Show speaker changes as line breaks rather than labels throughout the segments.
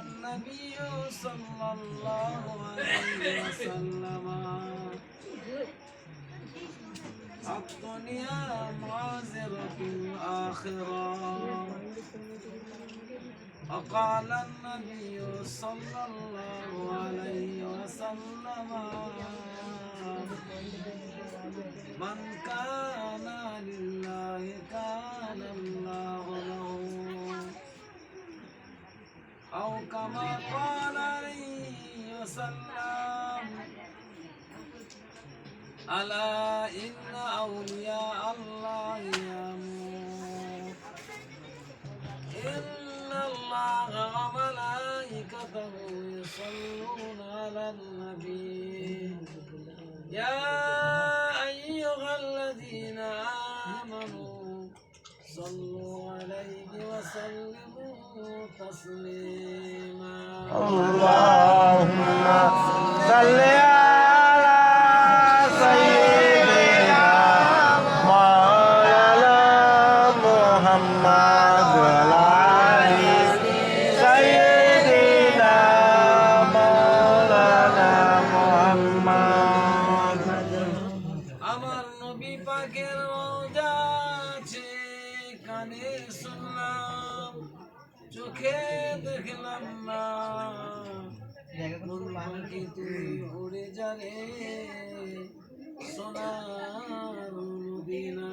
النبي صلى الله عليه وسلم الدنيا معذرة الآخرة وقال النبي صلى الله عليه وسلم من كان لله كان الله له أو كما قال عليه وسلم ألا إن أولياء الله يموت إن الله وملائكته يصلون على النبي يا أيها الذين آمنوا صلوا عليه وسلموا تسليما
اللهم صل على سيدنا مولانا محمد وعلى آل سيدنا مولانا محمد
আমার নবী পাকের রওজা আছে কানে শুনলাম চোখে দেখলাম না মন পাখি তুই উড়ে যারে সোনার মদিনা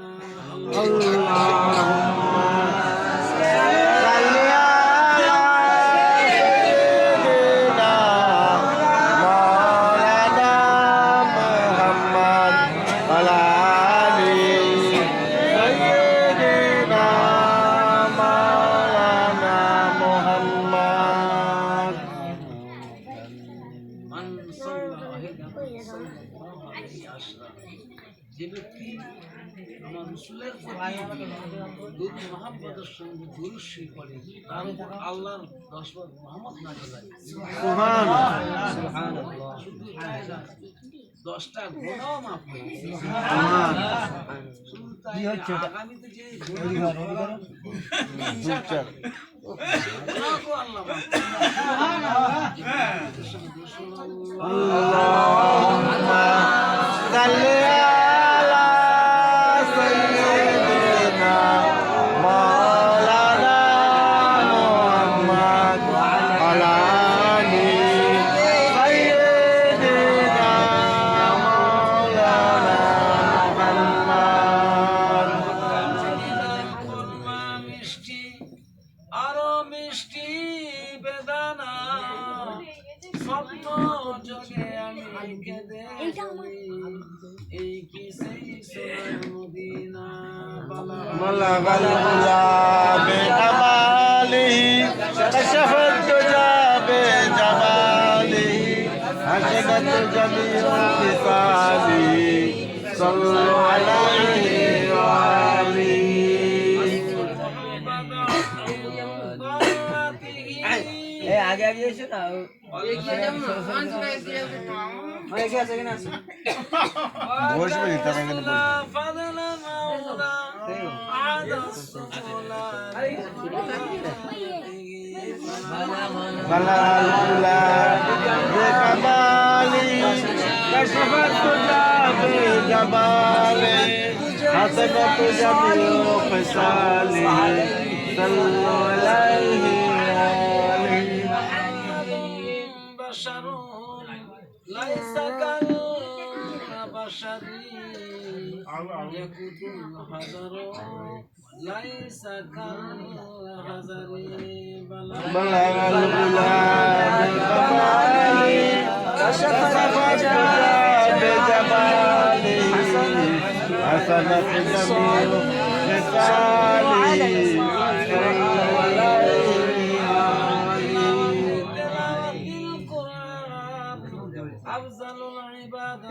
যে ব্যক্তি আমার রসুলের প্রতি দুধ মোহাম্মদের সঙ্গে দুরুশি করে তার উপর আল্লাহর 10 বার মোহাম্মদ নাযিল হয় সুবহানাল্লাহ শুধু তাই না 10টা গুনাহ মাফ হয় সুবহানাল্লাহ শুধু তাই না আগামীতে যে গুনাহ আল্লাহ মাফ সুবহানাল্লাহ
আল্লাহুম্মা সাল্লি আলা সাইয়্যিদিনা মাওলানা মুহাম্মদ ওয়া আলি সাইয়্যিদিনা মাওলানা মুহাম্মদ
খুরমা মিষ্টি আরো মিষ্টি বেদানা স্বপ্ন যোগে আমি কেঁদে এই কি সেই সোনার মদিনা
بلغ العلا بكماله كشف الدجى بجماله حسنت جميع خصاله صلوا عليه وآله
আগে আগে এসো না
বসবে তারা এখানে بلغ العلا بكماله كشف الدجى بجماله حسنت جميع خصاله صلوا عليه
بشر ليس كالبشر يكت الحذر ليس كالحذر
بلغ الغلام بكماله كشف الدجى بجماله حسنت جميع خصاله صلوا عليه
أفضل العبادة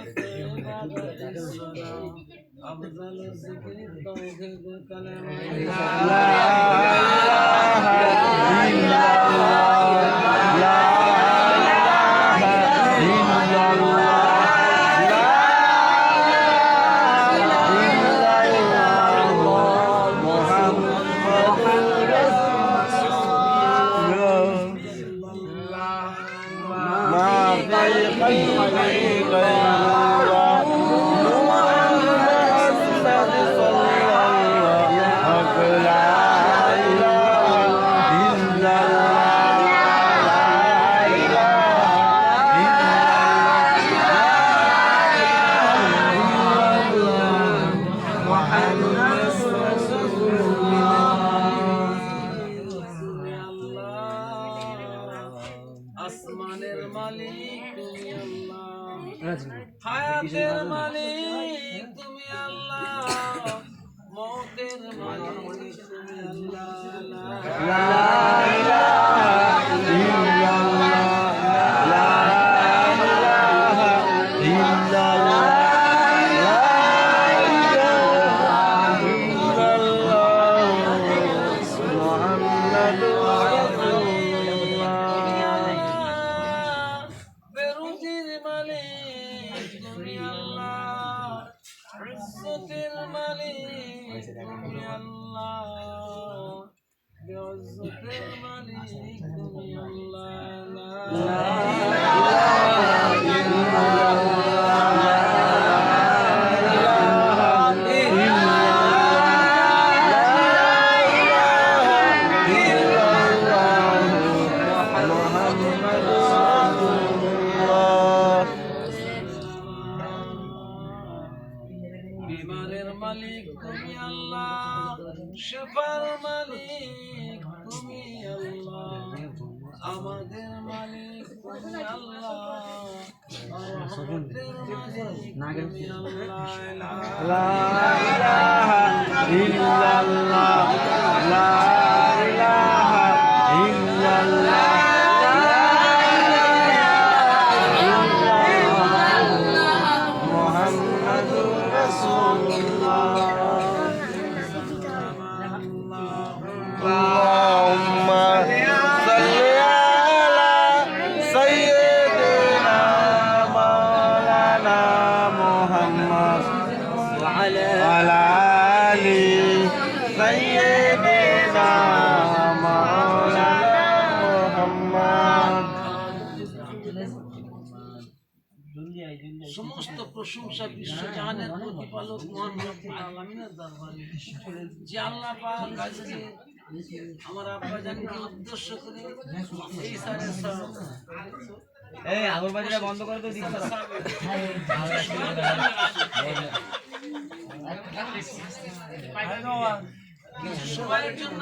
عبادة الصلاة أفضل الذكر التوحيد كلام
لا إله إلا الله لا إله إلا الله لا إله إلا الله محمد رسول الله
আসমানের মালিক তুমি আল্লাহ, হায়াতের মালিক তুমি আল্লাহ, মওতের মালিক তুমি আল্লাহ। বেরুজির মালিক তুমি আল্লাহ, ইজ্জতের মালিক তুমি আল্লাহ, বেইজ্জতের মালিক তুমি বিমানের মালিক তুমি আল্লাহ, শিফার মালিক তুমি আল্লাহ, আমাদের মালিক তুমি আল্লাহ, রহমতের মালিক তুমি
اللهم صل على سيدنا مولانا محمد وعلى آل سيدنا مولانا محمد।
সমস্ত প্রশংসা বিশ্বজাহানের প্রতিপালক মহান রব্বুল আলামিনের দরবারে, যে আল্লাহ পাক আজকে আমার আব্বা জানকে উদ্দেশ্য করে এই সারে সব
এই আগরবাতিটা বন্ধ করে তো দিচ্ছ
কিছু সময়ের জন্য